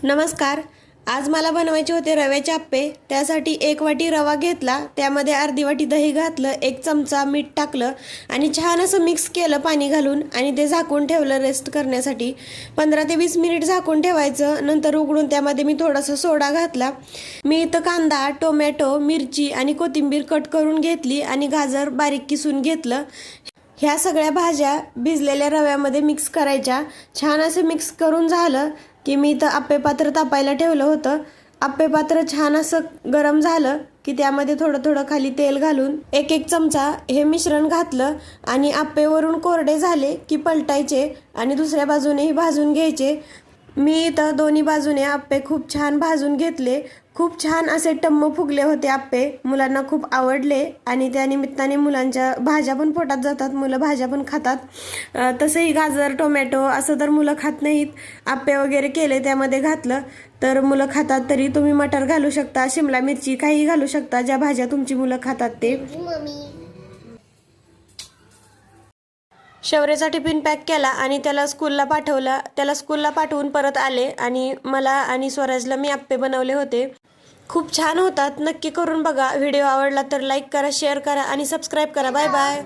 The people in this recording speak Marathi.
नमस्कार. आज मला बनवायचे होते रव्याचे आप्पे. त्यासाठी 1 वाटी रवा घेतला, त्यामध्ये अर्धी वाटी दही घातलं, 1 चमचा मीठ टाकलं आणि छान असं मिक्स केलं पाणी घालून आणि ते झाकून ठेवलं रेस्ट करण्यासाठी. 15 ते 20 मिनिट झाकून ठेवायचं. नंतर उघडून त्यामध्ये मी थोडासा सोडा घातला. मी इथं कांदा, टोमॅटो, मिरची आणि कोथिंबीर कट करून घेतली आणि गाजर बारीक किसून घेतलं. ह्या सगळ्या भाज्या भिजलेल्या रव्यामध्ये मिक्स करायच्या. छान असं मिक्स करून झालं की मी इथं आप्पे पात्र तापायला ठेवलं होतं. आप्पे पात्र छान असं गरम झालं की त्यामध्ये थोडं थोडं खाली तेल घालून 1-1 चमचा हे मिश्रण घातलं आणि आप्पे वरून कोरडे झाले की पलटायचे आणि दुसऱ्या बाजूनेही भाजून घ्यायचे. मी इथं दोन्ही बाजूने आप्पे खूप छान भाजून घेतले. खूप छान असे टम्म फुगले होते आप्पे. मुलांना खूप आवडले आणि त्या निमित्ताने मुलांच्या भाज्या पण पोटात जातात, मुलं भाज्या पण खातात. तसंही गाजर, टोमॅटो असं तर मुलं खात नाहीत. आप्पे वगैरे केले त्यामध्ये घातलं तर मुलं खातात. तरी तुम्ही मटर घालू शकता, शिमला मिरची काही घालू शकता, ज्या भाज्या तुमची मुलं खातात ते. शौर्याचा टिफिन पॅक केला आणि त्याला स्कूलला पाठवला. त्याला स्कूलला पाठवून परत आले आणि मला आणि स्वराजला मी आप्पे बनवले होते. खूप छान होतात. नक्की करून बघा. व्हिडिओ आवडला तर लाईक करा, शेअर करा आणि सबस्क्राईब करा. Bye bye.